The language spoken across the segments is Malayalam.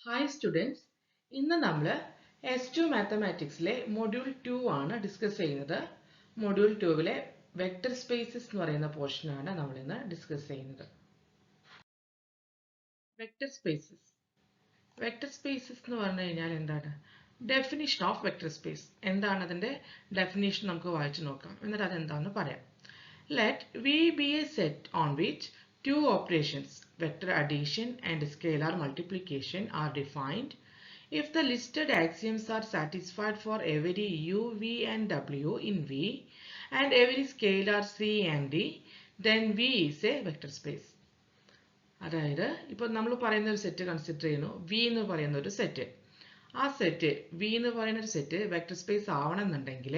Hi students, ഇന്ന് നമ്മൾ S2 മാത്തമാറ്റിക്സിലെ മൊഡ്യൂൾ 2 ആണ് ഡിസ്കസ് ചെയ്യുന്നത്. മൊഡ്യൂൾ 2വിലെ വെക്ടർ സ്പേസസ് എന്ന് പറയുന്ന പോർഷൻ ആണ് നമ്മൾ ഇന്ന് ഡിസ്കസ് ചെയ്യുന്നത്. വെക്ടർ സ്പേസസ് എന്ന് പറഞ്ഞു കഴിഞ്ഞാൽ എന്താണ്? ഡെഫിനിഷൻ ഓഫ് വെക്ടർ സ്പേസ് എന്താണ്? അതിന്റെ ഡെഫിനിഷൻ നമുക്ക് വായിച്ചു നോക്കാം, എന്നിട്ട് അതെന്താണെന്ന് പറയാം. Let V be a set on which two operations, vector addition and scalar multiplication, are defined if the listed axioms are satisfied for every u, v and w in V and every scalar c and d, then V is a vector space. അതായത് ഇപ്പോൾ നമ്മൾ പറയുന്ന ഒരു സെറ്റ് കൺസിഡർ ചെയ്യുന്നു, വി എന്ന് പറയുന്ന ഒരു സെറ്റ്. ആ സെറ്റ് വി എന്ന് പറയുന്ന ഒരു സെറ്റ് വെക്ടർ സ്പേസ് ആവണമെന്നുണ്ടെങ്കിൽ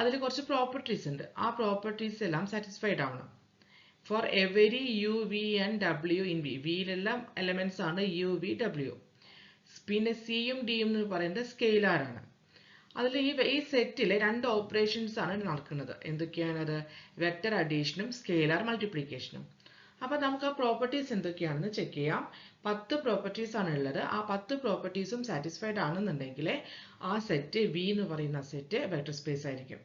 അതിൽ കുറച്ച് പ്രോപ്പർട്ടീസ് ഉണ്ട്. ആ പ്രോപ്പർട്ടീസ് എല്ലാം സാറ്റിസ്ഫൈഡ് ആവണം. For every U, V and W in V, വിയിലെല്ലാം എലമെന്റ്സ് ആണ് യു, വി, ഡബ്ല്യു. പിന്നെ സിയും ഡിയും എന്ന് പറയുന്നത് സ്കെയിലാർ ആണ്. അതിൽ ഈ സെറ്റിലെ രണ്ട് ഓപ്പറേഷൻസ് ആണ് നടക്കുന്നത്. എന്തൊക്കെയാണത്? വെക്ടർ അഡീഷനും സ്കെയിലാർ മൾട്ടിപ്ലിക്കേഷനും. അപ്പോൾ നമുക്ക് ആ പ്രോപ്പർട്ടീസ് എന്തൊക്കെയാണെന്ന് ചെക്ക് ചെയ്യാം. 10 പ്രോപ്പർട്ടീസ് ആണ് ഉള്ളത്. ആ 10 പ്രോപ്പർട്ടീസും സാറ്റിസ്ഫൈഡ് ആണെന്നുണ്ടെങ്കിൽ ആ സെറ്റ് വി എന്ന് പറയുന്ന സെറ്റ് വെക്ടർ സ്പേസ് ആയിരിക്കും.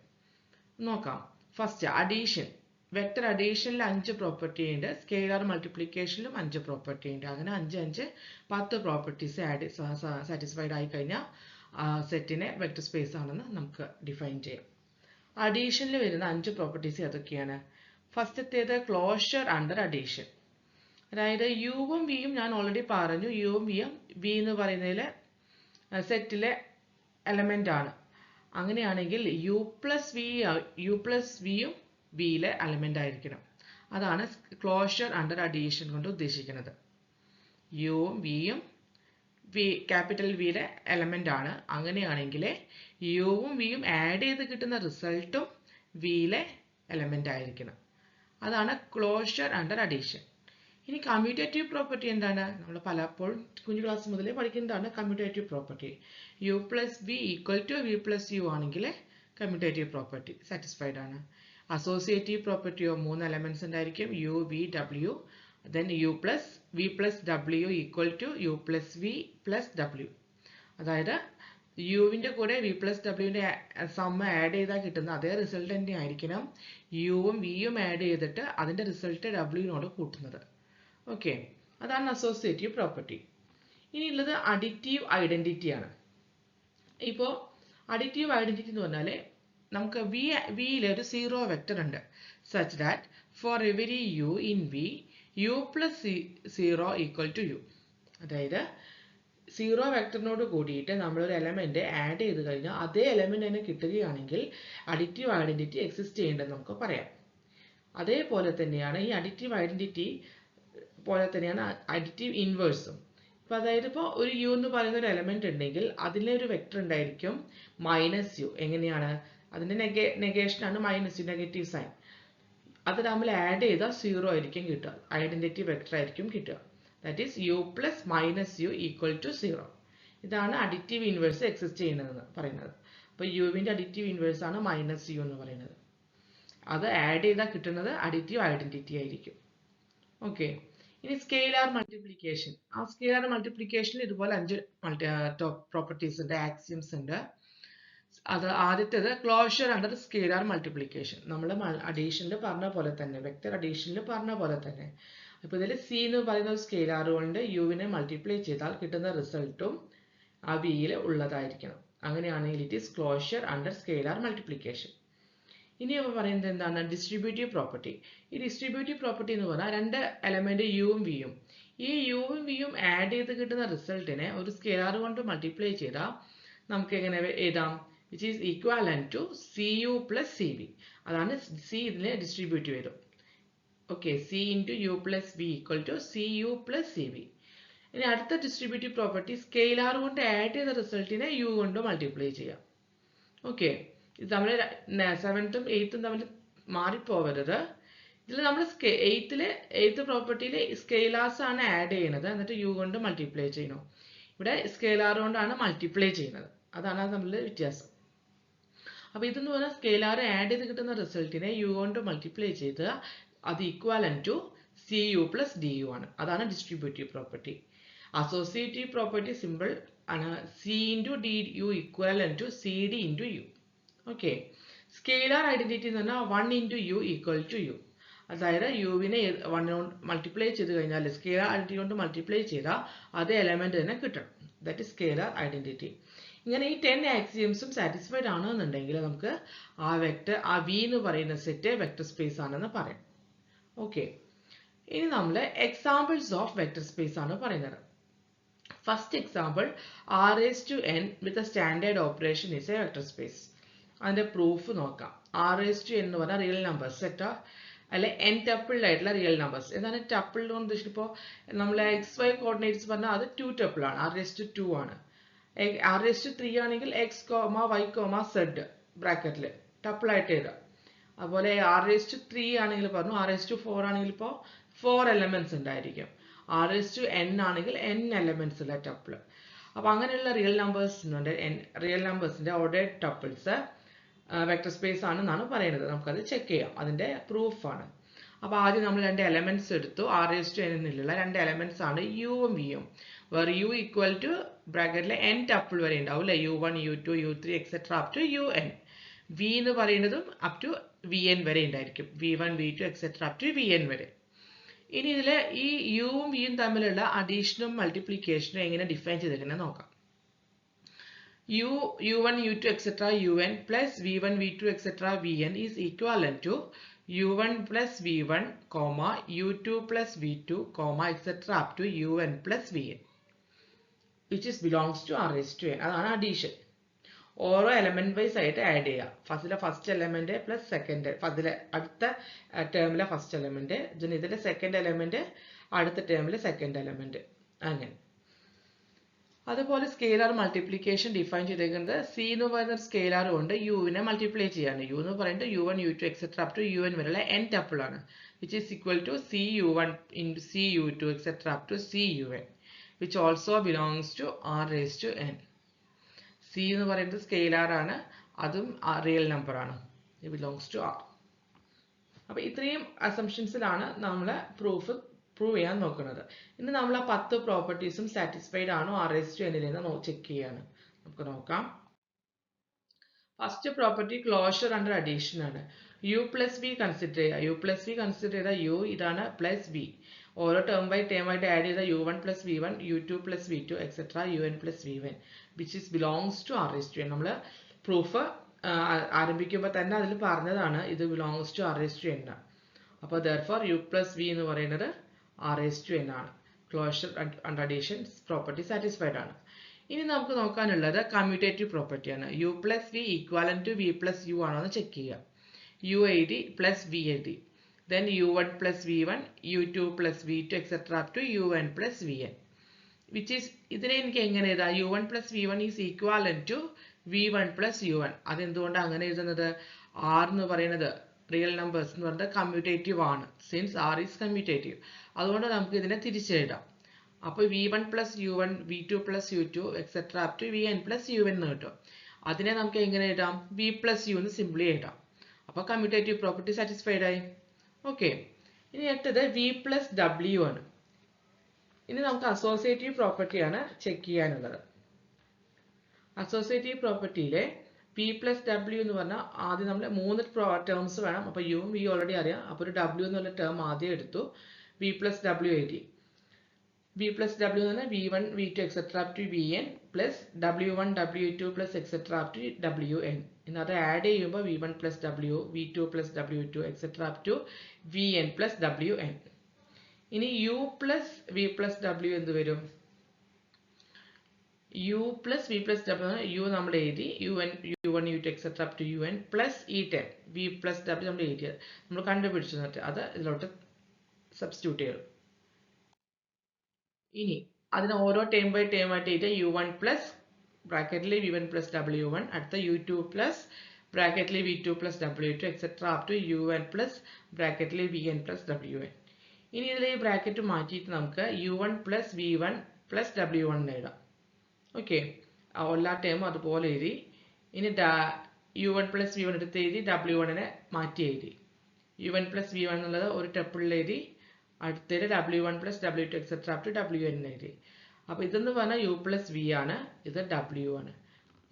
നോക്കാം. First addition. വെക്ടർ അഡീഷനിൽ 5 പ്രോപ്പർട്ടി ഉണ്ട്, സ്കെയിലാർ മൾട്ടിപ്ലിക്കേഷനിലും 5 പ്രോപ്പർട്ടി ഉണ്ട്. അങ്ങനെ 10 പ്രോപ്പർട്ടീസ് സാറ്റിസ്ഫൈഡ് ആയി കഴിഞ്ഞാൽ സെറ്റിനെ വെക്ടർ സ്പേസ് ആണെന്ന് നമുക്ക് ഡിഫൈൻ ചെയ്യാം. അഡീഷനിൽ വരുന്ന 5 പ്രോപ്പർട്ടീസ് ഏതൊക്കെയാണ്? ഫസ്റ്റത്തേത് ക്ലോഷർ അണ്ടർ അഡീഷൻ. അതായത് യുവും വിയും ഞാൻ ഓൾറെഡി പറഞ്ഞു, യുവും വിയും വി എന്ന് പറയുന്നതിലെ സെറ്റിലെ എലമെന്റ് ആണ്. അങ്ങനെയാണെങ്കിൽ യു പ്ലസ് വിയും വിയിലെ എലമെന്റ് ആയിരിക്കണം. അതാണ് ക്ലോഷർ അണ്ടർ അഡീഷൻ കൊണ്ട് ഉദ്ദേശിക്കുന്നത്. യുവും വിയും ക്യാപിറ്റൽ വിയിലെ എലമെന്റ് ആണ്. അങ്ങനെയാണെങ്കിൽ യുവും വിയും ആഡ് ചെയ്ത് കിട്ടുന്ന റിസൾട്ടും വിയിലെ എലമെന്റ് ആയിരിക്കണം. അതാണ് ക്ലോഷർ അണ്ടർ അഡീഷൻ. ഇനി കമ്മ്യൂട്ടേറ്റീവ് പ്രോപ്പർട്ടി എന്താണ്? നമ്മൾ പലപ്പോഴും കുഞ്ഞു ക്ലാസ് മുതലേ പഠിക്കുന്നതാണ് commutative property. U plus V equal to V plus U ആണെങ്കിൽ കമ്മ്യൂട്ടേറ്റീവ് പ്രോപ്പർട്ടി സാറ്റിസ്ഫൈഡ് ആണ്. അസോസിയേറ്റീവ് പ്രോപ്പർട്ടിയോ 3 എലമെന്റ്സ് ഉണ്ടായിരിക്കും, U, V, W. Then U plus V plus W equal to U plus V plus W. അതായത് യുവിന്റെ കൂടെ വി പ്ലസ് ഡബ്ല്യുവിന്റെ സമ്മ ആഡ് ചെയ്താൽ കിട്ടുന്ന അതേ റിസൾട്ട് തന്നെ ആയിരിക്കണം യുവും വിയും ആഡ് ചെയ്തിട്ട് അതിന്റെ റിസൾട്ട് ഡബ്ല്യുവിനോട് കൂട്ടുന്നത്. ഓക്കെ, അതാണ് അസോസിയേറ്റീവ് പ്രോപ്പർട്ടി. ഇനിയുള്ളത് അഡിറ്റീവ് ഐഡന്റിറ്റി ആണ്. ഇപ്പോൾ അഡിറ്റീവ് ഐഡന്റിറ്റി എന്ന് പറഞ്ഞാൽ നമുക്ക് വിയിൽ ഒരു സീറോ വെക്ടർ ഉണ്ട്, such that for every U in V U plus zero equal to U. അതായത് സീറോ വെക്ടറിനോട് കൂടിയിട്ട് നമ്മളൊരു എലമെന്റ് ആഡ് ചെയ്ത് കഴിഞ്ഞാൽ അതേ എലമെന്റ് തന്നെ കിട്ടുകയാണെങ്കിൽ അഡിറ്റീവ് ഐഡന്റിറ്റി എക്സിസ്റ്റ് ചെയ്യേണ്ടതെന്ന് നമുക്ക് പറയാം. അതേപോലെ തന്നെയാണ് ഈ അഡിറ്റീവ് ഐഡന്റിറ്റി പോലെ തന്നെയാണ് അഡിറ്റീവ് ഇൻവേഴ്സും. ഇപ്പൊ അതായത് ഇപ്പോൾ ഒരു യു എന്ന് പറയുന്ന ഒരു എലമെന്റ് ഉണ്ടെങ്കിൽ അതിലെ ഒരു വെക്ടർ ഉണ്ടായിരിക്കും മൈനസ് യു. എങ്ങനെയാണ്? അതിന്റെ നെഗേഷൻ ആണ് മൈനസ് യു, നെഗറ്റീവ് സൈൻ. അത് നമ്മൾ ആഡ് ചെയ്താൽ സീറോ ആയിരിക്കും കിട്ടുക, ഐഡന്റിറ്റി വെക്ടർ ആയിരിക്കും കിട്ടുക. That is U plus minus U equal to zero. ഇതാണ് അഡിറ്റീവ് ഇൻവേഴ്സ് എക്സിസ്റ്റ് ചെയ്യുന്നതെന്ന് പറയുന്നത്. അപ്പോൾ യുവിന്റെ അഡിറ്റീവ് ഇൻവേഴ്സ് ആണ് മൈനസ് യു എന്ന് പറയുന്നത്. അത് ആഡ് ചെയ്താൽ കിട്ടുന്നത് അഡിറ്റീവ് ഐഡന്റിറ്റി ആയിരിക്കും. ഓക്കെ, ഇനി സ്കെയിലാർ മൾട്ടിപ്ലിക്കേഷൻ. ആ സ്കെയിലാർ മൾട്ടിപ്ലിക്കേഷനിൽ ഇതുപോലെ 5 പ്രോപ്പർട്ടീസ് ഉണ്ട്, ആക്സിയംസ് ഉണ്ട്. അത് ആദ്യത്തേത് ക്ലോഷർ അണ്ടർ സ്കെയിലാർ മൾട്ടിപ്ലിക്കേഷൻ. നമ്മൾ അഡീഷനിൽ പറഞ്ഞ പോലെ തന്നെ, വെക്ടർ അഡീഷനിൽ പറഞ്ഞ പോലെ തന്നെ. അപ്പോൾ ഇതിൽ സി എന്ന് പറയുന്ന ഒരു സ്കെയിലാർ കൊണ്ട് യുവിനെ മൾട്ടിപ്ലൈ ചെയ്താൽ കിട്ടുന്ന റിസൾട്ടും ആ വിയിൽ ഉള്ളതായിരിക്കണം. അങ്ങനെയാണെങ്കിൽ it is closure under scalar multiplication. ഇനി നമ്മൾ പറയുന്നത് എന്താണ്? Distributive property. ഈ ഡിസ്ട്രിബ്യൂട്ടീവ് പ്രോപ്പർട്ടി എന്ന് പറഞ്ഞാൽ 2 എലമെന്റ് യുവും വിയും, ഈ യുവും വിയും ആഡ് ചെയ്ത് കിട്ടുന്ന റിസൾട്ടിനെ ഒരു സ്കെയിലാർ കൊണ്ട് മൾട്ടിപ്ലൈ ചെയ്താൽ നമുക്ക് എങ്ങനെ എഴുതാം? Which is equivalent to C U plus C V. അതാണ് സി ഇതിനെ ഡിസ്ട്രിബ്യൂട്ട് ചെയ്തു. Okay, C into U plus V equal to C U plus C V. ഇനി അടുത്ത ഡിസ്ട്രിബ്യൂട്ടീവ് പ്രോപ്പർട്ടി സ്കെയിലാർ കൊണ്ട് ആഡ് ചെയ്ത റിസൾട്ടിനെ യു കൊണ്ട് മൾട്ടിപ്ലൈ ചെയ്യാം. ഓക്കെ, ഇത് നമ്മൾ 7th 8th തമ്മിൽ മാറിപ്പോവരുത്. ഇതിൽ നമ്മൾ 8th പ്രോപ്പർട്ടിയിൽ സ്കെയിലാർസ് ആണ് ആഡ് ചെയ്യുന്നത്, എന്നിട്ട് യു കൊണ്ട് മൾട്ടിപ്ലൈ ചെയ്യണം. ഇവിടെ സ്കെയിലാർ കൊണ്ടാണ് മൾട്ടിപ്ലൈ ചെയ്യുന്നത്. അതാണ് തമ്മിലുള്ള വ്യത്യാസം. അപ്പൊ ഇതെന്ന് പറഞ്ഞാൽ സ്കെയിലാർ ആഡ് ചെയ്ത് കിട്ടുന്ന റിസൾട്ടിനെ യു കൊണ്ട് മൾട്ടിപ്ലൈ ചെയ്ത് അത് equivalent to C U plus D U ആണ്. അതാണ് distributive property. Associative property symbol ആണ് C into DU equivalent to CD into U. Okay. Scalar identity എന്ന് പറഞ്ഞാൽ 1 into U equal to U. അതായത് യുവിനെ 1 കൊണ്ട് മൾട്ടിപ്ലൈ ചെയ്ത് കഴിഞ്ഞാൽ സ്കെയിലർ ഐഡന്റിറ്റി കൊണ്ട് മൾട്ടിപ്ലൈ ചെയ്താൽ അതേ എലമെന്റ് തന്നെ കിട്ടണം. That is scalar identity. ഇങ്ങനെ ഈ 10 ആക്സിയംസും സാറ്റിസ്ഫൈഡ് ആണെന്നുണ്ടെങ്കിൽ നമുക്ക് ആ വെക്ടർ ആ വി എന്ന് പറയുന്ന സെറ്റ് വെക്ടർ സ്പേസ് ആണെന്ന് പറയാം. ഓക്കെ, ഇനി നമ്മൾ എക്സാമ്പിൾസ് ഓഫ് വെക്ടർ സ്പേസ് ആണ് പറയുന്നത്. First example R raised to n with a standard operation is a vector space. അതിന്റെ പ്രൂഫ് നോക്കാം. R raised to n എന്ന് പറഞ്ഞാൽ റിയൽ നമ്പേഴ്സ് സെറ്റാ അല്ലെ n ടപ്പിൾ ആയിട്ടുള്ള റിയൽ നമ്പേഴ്സ്. എന്താണ് ടപ്പിൾ എന്ന് ഉദ്ദേശിച്ചത്? ഇപ്പോൾ നമ്മളെ XY കോർഡിനേറ്റ്സ് പറഞ്ഞാൽ അത് 2 ടപ്പിൾ ആണ്. R raised to 2 ആണ്. R raised to 3 ആണെങ്കിൽ x, y, z ബ്രാക്കറ്റിൽ ടപ്പിൾ ആയിട്ട് എഴുതാം. അതുപോലെ R raised to 3 ആണെങ്കിൽ പറഞ്ഞു R raised to 4 ആണെങ്കിൽ ഇപ്പോൾ 4 എലമെന്റ്സ് ഉണ്ടായിരിക്കും. R raised to n ആണെങ്കിൽ n എലമെന്റ്സ് ഉള്ള ടപ്പിൾ. അപ്പൊ അങ്ങനെയുള്ള റിയൽ നമ്പേഴ്സിന്റെ റിയൽ നമ്പേഴ്സിന്റെ ഓർഡേർഡ് ടപ്പിൾസ് വെക്ടർ സ്പേസ് ആണെന്നാണ് പറയുന്നത്. നമുക്കത് ചെക്ക് ചെയ്യാം. അതിന്റെ പ്രൂഫാണ്. അപ്പൊ ആദ്യം നമ്മൾ രണ്ട് എലമെന്റ്സ് എടുത്തു. R raised to n നുള്ള രണ്ട് എലമെന്റ്സ് ആണ് യുവും വിയും. വേർ u ഈക്വൽ ടു ബ്രാക്കറ്റിലെ n ടപ്പിൾ വരെ ഉണ്ടാവും അല്ലെ, u1, u2, u3 etcetera up to un. v എന്ന് പറയുന്നതും അപ് ടു vn വരെ ഉണ്ടായിരിക്കും. v1, v2 etcetera up to vn വരെ. ഇനി ഇതിലെ ഈ യുവും വിയും തമ്മിലുള്ള അഡീഷനും മൾട്ടിപ്ലിക്കേഷനും എങ്ങനെ ഡിഫൈൻ ചെയ്തിരിക്കുന്നത് നോക്കാം. u1, u2 etc. un plus v1, v2 etc. vn is equivalent to u1 plus v1, u2 plus v2, etc. up to un plus vn, which is belongs to R raised to n. അതാണ് അഡീഷൻ. ഓരോ എലമെന്റ് വൈസ് ആയിട്ട് ആഡ് ചെയ്യുക. ഫസ്റ്റിലെ ഫസ്റ്റ് എലമെന്റ് പ്ലസ് സെക്കൻഡ്, ഫസ്റ്റിലെ അടുത്ത ടേമിലെ ഫസ്റ്റ് എലമെന്റ്, ഇതിലെ സെക്കൻഡ് എലമെന്റ് അടുത്ത ടേമിലെ സെക്കൻഡ് എലമെന്റ്, അങ്ങനെ. അതുപോലെ സ്കെയിലാർ മൾട്ടിപ്ലിക്കേഷൻ ഡിഫൈൻ ചെയ്തേക്കുന്നത് സി എന്ന് പറയുന്ന സ്കെയിലാർ കൊണ്ട് യുവിനെ മൾട്ടിപ്ലൈ ചെയ്യാണ്. യു എന്ന് പറയുന്നത് u1, u2 etcetera up to un വരെയുള്ള n ടപ്പിൾ ആണ്. Which is equal to cu1 into cu2 etcetera up to cun, which also belongs to R raised to n. C എന്ന് പറയുന്നത് സ്കെയിലാർ ആണ്, അതും റിയൽ നമ്പർ ആണ്. It belongs to R. അപ്പൊ ഇത്രയും അസംഷൻസിലാണ് നമ്മൾ പ്രൂവ് ചെയ്യാൻ നോക്കുന്നത്. ഇനി നമ്മൾ ആ 10 പ്രോപ്പർട്ടീസും സാറ്റിസ്ഫൈഡ് ആണോ R raised to n ൽ നിന്ന് ചെക്ക് ചെയ്യാണ്. നമുക്ക് നോക്കാം. First property closure under addition ആണ്. u പ്ലസ് വി കൺസിഡർ ചെയ്യുക. u പ്ലസ് വി കൺസിഡർ ചെയ്ത u ഇതാണ് പ്ലസ് വി. ഓരോ ടേം ബൈ ടേം ആയിട്ട് ആഡ് ചെയ്ത u1 plus v1, u2 plus v2 etcetera un plus vn, which is belongs to R raised to n. നമ്മൾ പ്രൂഫ് ആരംഭിക്കുമ്പോൾ തന്നെ അതിൽ പറഞ്ഞതാണ് ഇത് belongs to R raised to n. അപ്പോൾ therefore u പ്ലസ് വി എന്ന് പറയുന്നത് R raised to n ആണ്. Closure under addition property satisfied ആണ്. ഇനി നമുക്ക് നോക്കാനുള്ളത് കമ്മ്യൂട്ടേറ്റീവ് പ്രോപ്പർട്ടിയാണ്. u plus v equivalent to V plus u ആണോ എന്ന് ചെക്ക് ചെയ്യുക. u എഴുതി പ്ലസ് വി എഴുതി, then u1 plus v1, u2 plus v2 etc. up to un plus vn, which is ഇതിനെ എനിക്ക് എങ്ങനെ എഴുതാം? u1 plus v1 is equivalent to v1 plus u1. അതെന്തുകൊണ്ടാണ് അങ്ങനെ എഴുതുന്നത്? r എന്ന് പറയുന്നത് റിയൽ നമ്പേഴ്സ് എന്ന് പറയുന്നത് കമ്മ്യൂട്ടേറ്റീവ് ആണ്. സിൻസ് r is commutative, അതുകൊണ്ട് നമുക്ക് ഇതിനെ തിരിച്ചെഴുതാം. അപ്പോൾ v1 plus u1, v2 plus u2 etc. up to vn plus un എന്ന് കിട്ടും. അതിനെ നമുക്ക് എങ്ങനെ എഴുതാം? v plus u എന്ന് സിംപ്ലി എഴുതാം. അപ്പോൾ കമ്മ്യൂട്ടേറ്റീവ് പ്രോപ്പർട്ടി സാറ്റിസ്ഫൈഡ് ആയി. ഓക്കെ, ഇനി അടുത്തത് വി പ്ലസ് ഡബ്ല്യു ആണ്. ഇനി നമുക്ക് അസോസിയേറ്റീവ് പ്രോപ്പർട്ടിയാണ് ചെക്ക് ചെയ്യാനുള്ളത്. അസോസിയേറ്റീവ് പ്രോപ്പർട്ടിയിലെ പി പ്ലസ് ഡബ്ല്യു എന്ന് പറഞ്ഞാൽ ആദ്യം നമ്മൾ 3 ടേംസ് വേണം. അപ്പോൾ യുവും വി ഓൾറെഡി അറിയാം. അപ്പോൾ ഒരു ഡബ്ല്യു എന്നുള്ള ടേം ആദ്യം എടുത്തു, വി പ്ലസ് ഡബ്ല്യു എഴുതി. വി പ്ലസ് ഡബ്ല്യു എന്ന് പറഞ്ഞാൽ v1, v2 etcetera up to vn plus w1, w2 plus etcetera up to wn. അത് ആഡ് ചെയ്യുമ്പോൾ v1 plus w, v2 plus w2 etcetera up to vn plus wn. ഇനി u plus V plus w എന്ത് വരും? u plus V plus w, u നമ്മൾ എഴുതി u1, u2 etcetera up to un plus ഈ ടേം വി പ്ലസ് w നമ്മൾ എഴുതിയത് നമ്മൾ കണ്ടുപിടിച്ചു എന്നിട്ട് അത് ഇതിലോട്ട് സബ്സ്റ്റിറ്റ്യൂട്ട് ചെയ്തു. ഇനി അതിന് ഓരോ ടേം ബൈ ടേം ആയിട്ട് എഴുതിയ u1 plus ബ്രാക്കറ്റിലെ v1 plus w1, അടുത്ത u2 പ്ലസ് ബ്രാക്കറ്റിലെ v2 plus w2 etcetera up to un plus ബ്രാക്കറ്റിലെ vn പ്ലസ് wn. ഇനി ഇതിലെ ഈ ബ്രാക്കറ്റ് മാറ്റിയിട്ട് നമുക്ക് u1 plus v1 plus w1 എഴുതാം. ഓക്കെ, എല്ലാ ടേമും അതുപോലെ എഴുതി. ഇനി u1 പ്ലസ് v1 എടുത്ത് എഴുതി, w1നെ മാറ്റി എഴുതി. u1 പ്ലസ് v1 എന്നുള്ളത് ഒരു ടപ്പിളിൽ എഴുതി, അടുത്തത് w1 plus w2 etcetera up to wn എഴുതി. അപ്പോൾ ഇതെന്ന് പറഞ്ഞാൽ യു പ്ലസ് വി ആണ്, ഇത് ഡബ്ല്യു ആണ്.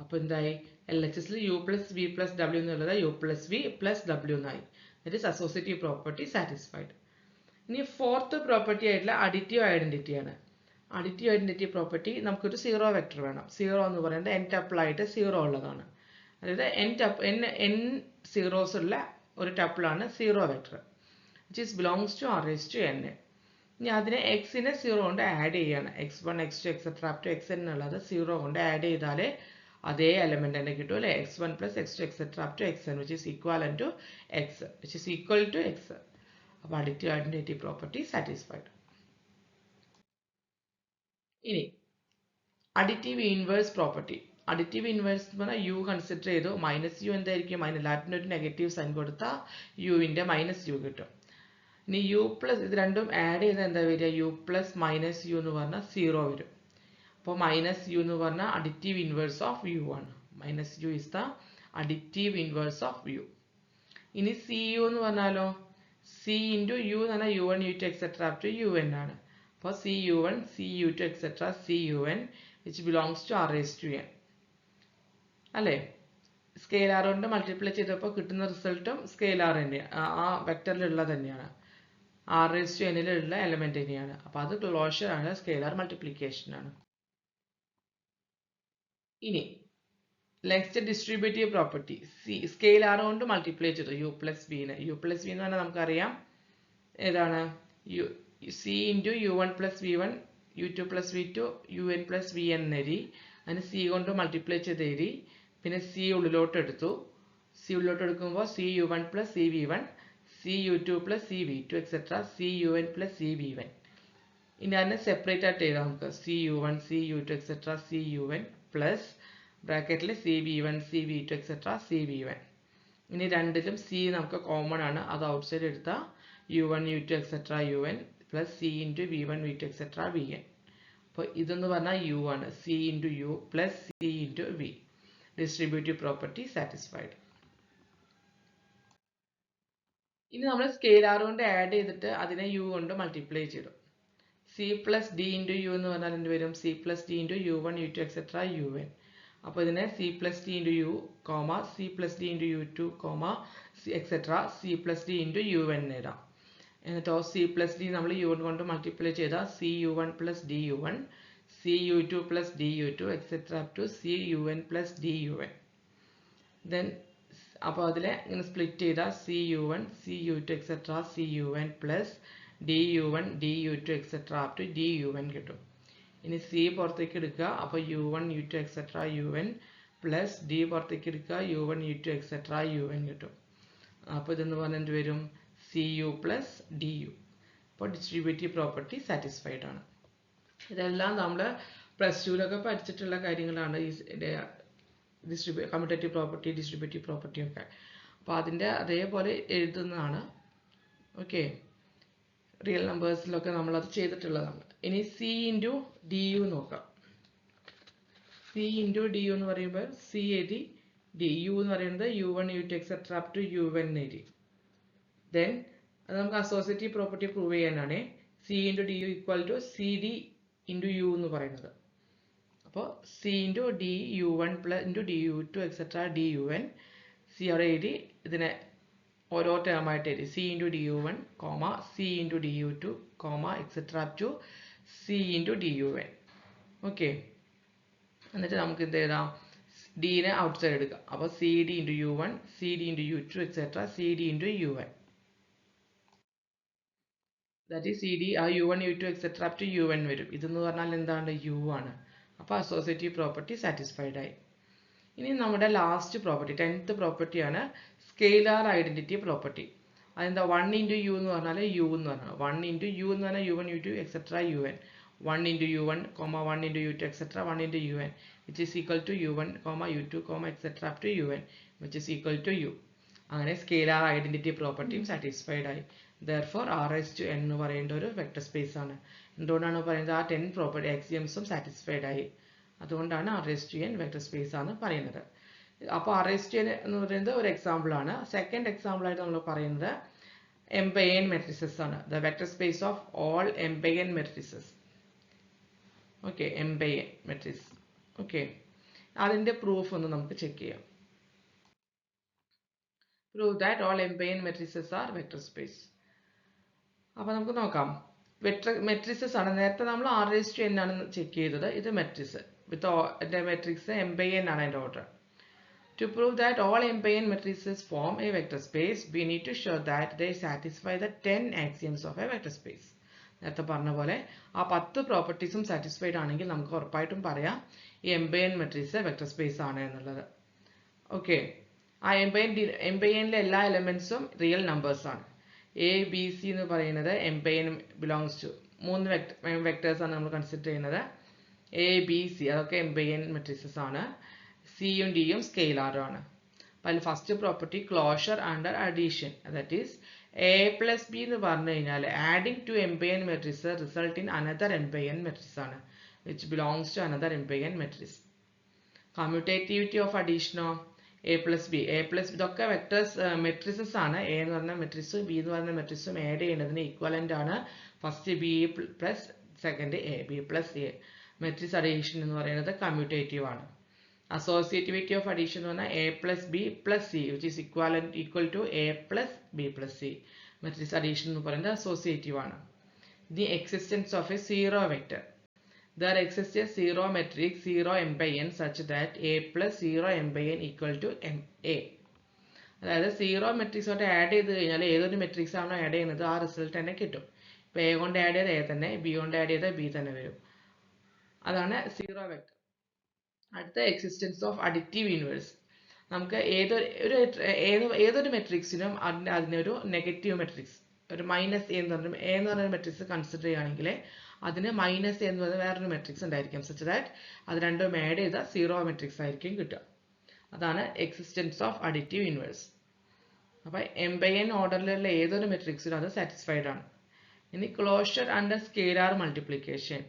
അപ്പോൾ എന്തായി, എൽ എച്ച് എസിൽ യു പ്ലസ് വി പ്ലസ് ഡബ്ല്യു എന്നുള്ളത് യു പ്ലസ് വി പ്ലസ് ഡബ്ല്യു എന്നായി. That is associative property satisfied. ഇനി ഫോർത്ത് പ്രോപ്പർട്ടി ആയിട്ടുള്ള അഡിറ്റീവ് ഐഡന്റിറ്റിയാണ്. അഡിറ്റീവ് ഐഡന്റിറ്റി പ്രോപ്പർട്ടി നമുക്കൊരു സീറോ വെക്ടർ വേണം. സീറോ എന്ന് പറയുന്നത് എൻ ടപ്പിളായിട്ട് സീറോ ഉള്ളതാണ്. അതായത് എൻ സീറോസ് ഉള്ള ഒരു ടപ്പിളാണ് zero vector, which is belongs to R raise to n. ഇനി അതിനെ എക്സിനെ സീറോ കൊണ്ട് ആഡ് ചെയ്യാണ്. x1 x2 etcetera up to xn എന്നുള്ളത് സീറോ കൊണ്ട് ആഡ് ചെയ്താലേ അതേ എലമെന്റ് തന്നെ കിട്ടും അല്ലേ. x1 plus x2 etcetera up to xn which is equal to x which is equal to x. അപ്പോൾ അഡിറ്റീവ് ഐഡന്റിറ്റി പ്രോപ്പർട്ടി സാറ്റിസ്ഫൈഡ്. ഇനി additive inverse property. Additive inverse എന്ന് പറഞ്ഞാൽ യു കൺസിഡർ ചെയ്തു, മൈനസ് യു എന്തായിരിക്കും, ലാറ്റിന് ഒരു നെഗറ്റീവ് സൈൻ കൊടുത്താൽ യുവിൻ്റെ മൈനസ് യു കിട്ടും. ഇനി യു പ്ലസ് ഇത് രണ്ടും ആഡ് ചെയ്താൽ എന്താ വരിക, യു പ്ലസ് മൈനസ് യു എന്ന് പറഞ്ഞാൽ സീറോ വരും. അപ്പോൾ മൈനസ് യു എന്ന് പറഞ്ഞാൽ അഡിറ്റീവ് ഇൻവേഴ്സ് ഓഫ് യു ആണ്. Minus U is the additive inverse of U. ഇനി സി യു എന്ന് പറഞ്ഞാലോ, സി ഇൻറ്റു യു എന്ന് പറഞ്ഞാൽ U one U two etcetera up to U N ആണ്. അപ്പോൾ C U one C U two etcetera C U N which belongs to R raise to N അല്ലേ. സ്കെയിലാർ കൊണ്ട് മൾട്ടിപ്ലൈ ചെയ്തപ്പോൾ കിട്ടുന്ന റിസൾട്ടും സ്കെയിലാർ തന്നെയാണ്, ആ വെക്ടറിലുള്ളത് തന്നെയാണ്, ആർ റേസ് ടു എന്നിലുള്ള എലമെന്റ് തന്നെയാണ്. അപ്പോൾ അത് ക്ലോഷർ ആണ്, സ്കെയിലാർ മൾട്ടിപ്ലിക്കേഷൻ ആണ്. ഇനി നെക്സ്റ്റ് ഡിസ്ട്രിബ്യൂട്ടീവ് പ്രോപ്പർട്ടി. സ്കെയിലാർ കൊണ്ട് മൾട്ടിപ്ലൈ ചെയ്തു യു പ്ലസ് വിനെ. യു പ്ലസ് വി എന്ന് പറഞ്ഞാൽ നമുക്കറിയാം ഏതാണ്, C into U one plus V one U two plus V two U N plus V N എഴുതി. അതിന് സി കൊണ്ട് മൾട്ടിപ്ലൈ ചെയ്ത് എഴുതി. പിന്നെ സി ഉള്ളിലോട്ട് എടുത്തു. സി ഉള്ളിലോട്ട് എടുക്കുമ്പോൾ c U one plus C v one C U two plus C v two etcetera C U N plus C v one. ഇനി അതിനെ സെപ്പറേറ്റ് ആയിട്ട് എഴുതാം നമുക്ക്. C U one C U two etcetera C U N plus ബ്രാക്കറ്റിൽ c v one c v two etcetera c v one. ഇനി രണ്ടിലും സി നമുക്ക് കോമൺ ആണ്, അത് ഔട്ട് സൈഡ് എടുത്താൽ u one U two etcetera U N plus C into V one V two etcetera V N. അപ്പോൾ ഇതെന്ന് പറഞ്ഞാൽ യു ആണ്, C into U plus C into V. Distributive property satisfied. ഇനി നമ്മൾ സ്കെയിലാർ കൊണ്ട് ആഡ് ചെയ്തിട്ട് അതിനെ യു കൊണ്ട് മൾട്ടിപ്ലൈ ചെയ്തു. C plus D into U എന്ന് പറഞ്ഞാൽ എന്ത് വരും, C plus D into U one U two etcetera U N. അപ്പോൾ ഇതിനെ C plus D into U comma C plus D into U two comma C etcetera C plus D into U N എഴുതാം. എന്നിട്ടോ സി പ്ലസ് ഡി നമ്മൾ യു വൺ കൊണ്ട് മൾട്ടിപ്ലൈ ചെയ്താൽ C U one plus D U one C U two plus D U two etcetera up to C U N plus D U N. Then അപ്പോൾ അതിലെ ഇങ്ങനെ സ്പ്ലിറ്റ് ചെയ്താൽ C U one C U two etcetera C U N plus D U one D U two etcetera up to D U N കിട്ടും. ഇനി സി പുറത്തേക്ക് എടുക്കുക, അപ്പോൾ U one U two etcetera U N plus D പുറത്തേക്ക് എടുക്കുക, U one U two etcetera U N കിട്ടും. അപ്പോൾ ഇതെന്ന് പറഞ്ഞാൽ എന്ത് വരും, C U plus D U. അപ്പോൾ ഡിസ്ട്രിബ്യൂട്ടീവ് പ്രോപ്പർട്ടി സാറ്റിസ്ഫൈഡ് ആണ്. ഇതെല്ലാം നമ്മൾ പ്ലസ് ടുവിലൊക്കെ പഠിച്ചിട്ടുള്ള കാര്യങ്ങളാണ്, ഈ കമ്മ്യൂട്ടേറ്റീവ് പ്രോപ്പർട്ടി ഡിസ്ട്രിബ്യൂട്ടീവ് പ്രോപ്പർട്ടി ഒക്കെ. അപ്പോൾ അതിൻ്റെ അതേപോലെ എഴുതുന്നതാണ്. ഓക്കെ, റിയൽ നമ്പേഴ്സിലൊക്കെ നമ്മളത് ചെയ്തിട്ടുള്ളതാണ്. ഇനി സി ഇൻറ്റു ഡി യു നോക്കാം. സി ഇൻറ്റു ഡി യു എന്ന് പറയുമ്പോൾ സി എഴുതി, ഡി യു എന്ന് പറയുന്നത് U one U two etcetera up to U N എഴുതി. ദെൻ അത് നമുക്ക് അസോസിയേറ്റീവ് പ്രോപ്പർട്ടി പ്രൂവ് ചെയ്യാനാണ്. C into D U equal to C D into U എന്ന് പറയുന്നത്. അപ്പോൾ C into D U one plus into D U two etcetera D U N. C അവിടെ എഴുതി, ഇതിനെ ഓരോ ടേമായിട്ട് എഴുതി. C into D U one comma c into D U two comma etcetera up to c into D U n. Okay, എന്നിട്ട് നമുക്ക് എന്ത് എഴുതാം, ഡീനെ ഔട്ട് സൈഡ് എടുക്കാം. അപ്പോൾ c D into U one c D into U two etcetera c D into U n. That is c d ആ u one U two etcetera up to U n വരും. ഇതെന്ന് പറഞ്ഞാൽ എന്താണ്, യു ആണ്. അപ്പോൾ അസോസിയേറ്റീവ് പ്രോപ്പർട്ടി സാറ്റിസ്ഫൈഡ് ആയി. ഇനി നമ്മുടെ ലാസ്റ്റ് പ്രോപ്പർട്ടി 10th പ്രോപ്പർട്ടിയാണ് സ്കെയിലാർ ഐഡന്റിറ്റി പ്രോപ്പർട്ടി. അതെന്താ, വൺ ഇൻറ്റു യു എന്ന് പറഞ്ഞാൽ യു എന്ന് പറഞ്ഞാൽ വൺ ഇൻറ്റു യു എന്ന് പറഞ്ഞാൽ U one U two etcetera U N. One into U one comma one into U two etcetera one into U N which is equal to U one comma U two comma etcetera up to U N which is equal to U. അങ്ങനെ സ്കെയിലാർ ഐഡന്റിറ്റി പ്രോപ്പർട്ടിയും സാറ്റിസ്ഫൈഡ് ആയി. Therefore R S to N എന്ന് പറയുന്ന ഒരു വെക്ടർ സ്പേസ് ആണ്. എന്തുകൊണ്ടാണ് പറയുന്നത്, ആ 10 പ്രോപ്പർട്ടി എക്സിയംസും സാറ്റിസ്ഫൈഡ് ആയി. അതുകൊണ്ടാണ് R S to N vector space ആണ് പറയുന്നത്. അപ്പോൾ ആർ എസ് ടു എൻ എന്ന് പറയുന്നത് ഒരു എക്സാമ്പിൾ ആണ്. സെക്കൻഡ് എക്സാമ്പിൾ ആയിട്ട് നമ്മൾ പറയുന്നത് എംപയൻ മെട്രിസസ് ആണ്. The vector space of all m by n matrices. Okay m by n matrix. Okay, അതിൻ്റെ പ്രൂഫ് ഒന്ന് നമുക്ക് ചെക്ക് ചെയ്യാം. Prove that all m by n matrices are vector space. അപ്പോൾ നമുക്ക് നോക്കാം. മെട്രിസസ് ആണ്. നേരത്തെ നമ്മൾ r⁻n ആണ് ചെക്ക് ചെയ്തത്. ഇത് matrix with matrix m by n ആണ് അതിൻ്റെ order. To prove that all m by n matrices form a vector space, we need to show that they satisfy the 10 axioms of a vector space. നേരത്തെ പറഞ്ഞ പോലെ ആ 10 പ്രോപ്പർട്ടീസും സാറ്റിസ്ഫൈഡ് ആണെങ്കിൽ നമുക്ക് ഉറപ്പായിട്ടും പറയാം ഈ m by n matrix vector space ആണ് എന്നുള്ളത്. ഓക്കെ, ആ m by n എല്ലാ എലമെന്റ്സും റിയൽ നമ്പേഴ്സ് ആണ്. എ ബി സി എന്ന് പറയുന്നത് m by n belongs to 3 vectors ആണ് നമ്മൾ കൺസിഡർ ചെയ്യുന്നത്. എ ബി സി അതൊക്കെ m by n മെട്രിക്സസ് ആണ്. സിയും ഡിയും സ്കെയിലാറും ആണ്. അപ്പോൾ അതിൽ first property closure under addition, that is A plus B എന്ന് പറഞ്ഞു കഴിഞ്ഞാൽ adding to m by n matrix result in another m by n matrix ആണ്, which belongs to another m by n matrix. Commutativity of അഡീഷനോ എ പ്ലസ് ബി ഇതൊക്കെ വെക്ടേഴ്സ് മെട്രിസസ് ആണ്. എ എന്ന് പറഞ്ഞ മെട്രിക്സും ബി എന്ന് പറഞ്ഞ മെട്രിക്സും ആഡ് ചെയ്യുന്നതിന് ഈക്വലന്റ് ആണ് first B plus second A, B plus A. Matrix addition എന്ന് പറയുന്നത് കമ്മ്യൂട്ടേറ്റീവ് ആണ്. Associativity of addition എന്ന് പറഞ്ഞാൽ a plus b plus c which is equal to a plus b plus c. Matrix addition എന്ന് പറയുന്നത് associative ആണ്. The existence of a zero vector. There exists a zero matrix 0 m by n such that a plus 0 m by n equal to a. അതായത് സീറോ മെട്രിക്സോട്ട് ആഡ് ചെയ്ത് കഴിഞ്ഞാൽ ഏതൊരു മെട്രിക്സ് ആണോ ആഡ് ചെയ്യുന്നത് ആ റിസൾട്ട് തന്നെ കിട്ടും. ഇപ്പോൾ എ കൊണ്ട് ആഡ് ചെയ്ത് എ തന്നെ, ബി കൊണ്ട് ആഡ് ചെയ്ത് ബി തന്നെ വരും. അതാണ് സീറോ വെക്ടർ. അടുത്ത എക്സിസ്റ്റൻസ് ഓഫ് അഡിറ്റീവ് ഇൻവേഴ്സ്. നമുക്ക് ഏതൊരു മെട്രിക്സിനും അതിനൊരു നെഗറ്റീവ് മെട്രിക്സ്, ഒരു മൈനസ് എന്ന് പറഞ്ഞ മെട്രിക്സ് കൺസിഡർ ചെയ്യുകയാണെങ്കിൽ അതിന് മൈനസ് എന്ന് പറയുന്ന വേറൊരു മെട്രിക്സ് ഉണ്ടായിരിക്കും, സച്ച് ദാറ്റ് അത് രണ്ടും ആഡ് ചെയ്ത സീറോ മെട്രിക്സ് ആയിരിക്കും കിട്ടുക. അതാണ് എക്സിസ്റ്റൻസ് ഓഫ് അഡിറ്റീവ് ഇൻവേഴ്സ്. അപ്പോൾ m by n ഓർഡറിലുള്ള ഏതൊരു മെട്രിക്സിനും അത് സാറ്റിസ്ഫൈഡ് ആണ്. ഇനി ക്ലോഷർ അണ്ടർ സ്കെയിലാർ മൾട്ടിപ്ലിക്കേഷൻ.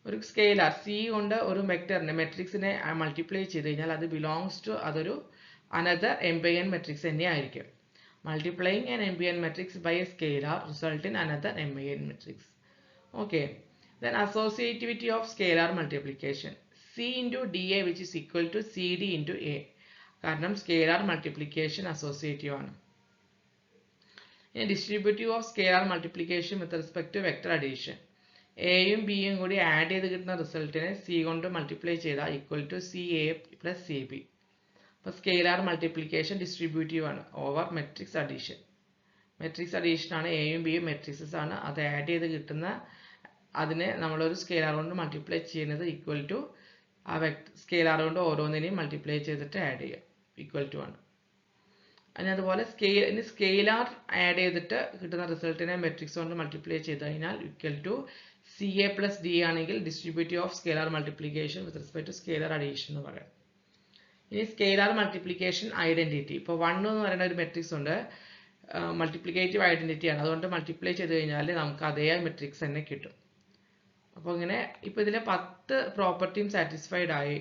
ഒരു സ്കെയിലാർ സി കൊണ്ട് ഒരു വെക്ടറിനെ മെട്രിക്സിനെ മൾട്ടിപ്ലൈ ചെയ്ത് കഴിഞ്ഞാൽ അത് ബിലോങ്സ് ടു അതൊരു another m by n matrix തന്നെ ആയിരിക്കും. Multiplying an m by n matrix by A scalar result in another m by n matrix. Okay, then associativity of scalar multiplication. C into D A which is equal to C D into A. കാരണം സ്കെയിലാർ മൾട്ടിപ്ലിക്കേഷൻ അസോസിയേറ്റീവ് ആണ്. ഇനി distributive of scalar multiplication with respect to vector addition. എയും ബിയും കൂടി ആഡ് ചെയ്ത് കിട്ടുന്ന റിസൾട്ടിനെ സി കൊണ്ട് മൾട്ടിപ്ലൈ ചെയ്താൽ equal to C A plus C B. അപ്പോൾ സ്കെയിലാർ മൾട്ടിപ്ലിക്കേഷൻ ഡിസ്ട്രിബ്യൂട്ടീവ് ആണ് over matrix addition. Matrix addition ആണ്, എയും ബിയും മെട്രിക്സസ് ആണ്. അത് ആഡ് ചെയ്ത് കിട്ടുന്ന അതിനെ നമ്മളൊരു സ്കെയിലാർ കൊണ്ട് മൾട്ടിപ്ലൈ ചെയ്യുന്നത് ഈക്വൽ ടു ആ സ്കെയിലാർ കൊണ്ട് ഓരോന്നിനെയും മൾട്ടിപ്ലൈ ചെയ്തിട്ട് ആഡ് ചെയ്യുക, ഈക്വൽ ടു ആണ്. അതിന് അതുപോലെ സ്കെയിലാർ ആഡ് ചെയ്തിട്ട് കിട്ടുന്ന റിസൾട്ടിനെ മെട്രിക്സ് കൊണ്ട് മൾട്ടിപ്ലൈ ചെയ്ത് കഴിഞ്ഞാൽ equal to C A plus d ആണെങ്കിൽ distributive of scalar multiplication with respect to scalar addition എന്ന് പറയാം. ഇനി സ്കെയിലാർ മൾട്ടിപ്ലിക്കേഷൻ ഐഡന്റിറ്റി. ഇപ്പോൾ 1 എന്ന് പറയുന്ന ഒരു മെട്രിക്സ് ഉണ്ട്, മൾട്ടിപ്ലിക്കേറ്റീവ് ഐഡന്റിറ്റി ആണ്. അതുകൊണ്ട് മൾട്ടിപ്ലൈ ചെയ്ത് കഴിഞ്ഞാൽ നമുക്ക് അതേ മെട്രിക്സ് തന്നെ കിട്ടും. അപ്പോൾ ഇങ്ങനെ ഇപ്പോൾ ഇതിലെ 10 പ്രോപ്പർട്ടിയും സാറ്റിസ്ഫൈഡ് ആയി.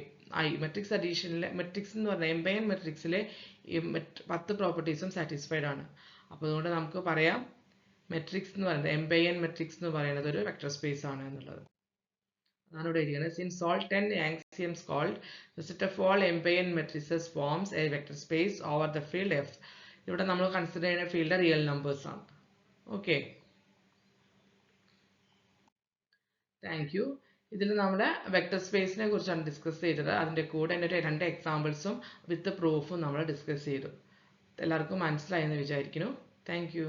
മെട്രിക്സ് അഡീഷനിലെ മെട്രിക്സ് എന്ന് പറഞ്ഞാൽ m by n മെട്രിക്സിലെ 10 പ്രോപ്പർട്ടീസും സാറ്റിസ്ഫൈഡ് ആണ്. അപ്പോൾ അതുകൊണ്ട് നമുക്ക് പറയാം മെട്രിക്സ് എന്ന് പറയുന്നത് m by n മെട്രിക്സ് എന്ന് പറയുന്നത് ഒരു വെക്ടർ സ്പേസ് ആണ് എന്നുള്ളത്. അതാണ് ഇവിടെ എഴുതിയത്. Since all 10 axioms called the set of all m by n matrices forms a vector space over the field F. ഇവിടെ നമ്മൾ കൺസിഡർ ചെയ്യുന്ന ഫീൽഡ് റിയൽ നമ്പേഴ്സ് ആണ്. Okay, thank you. ഇതിൽ നമ്മൾ വെക്ടർ സ്പേസിനെ കുറിച്ചാണ് ഡിസ്കസ് ചെയ്തത്. അതിൻ്റെ കൂടെ തന്നെ 2 എക്സാമ്പിൾസും വിത്ത് പ്രൂഫും നമ്മൾ ഡിസ്കസ് ചെയ്തു. എല്ലാവർക്കും മനസ്സിലായെന്ന് വിചാരിക്കുന്നു. Thank you.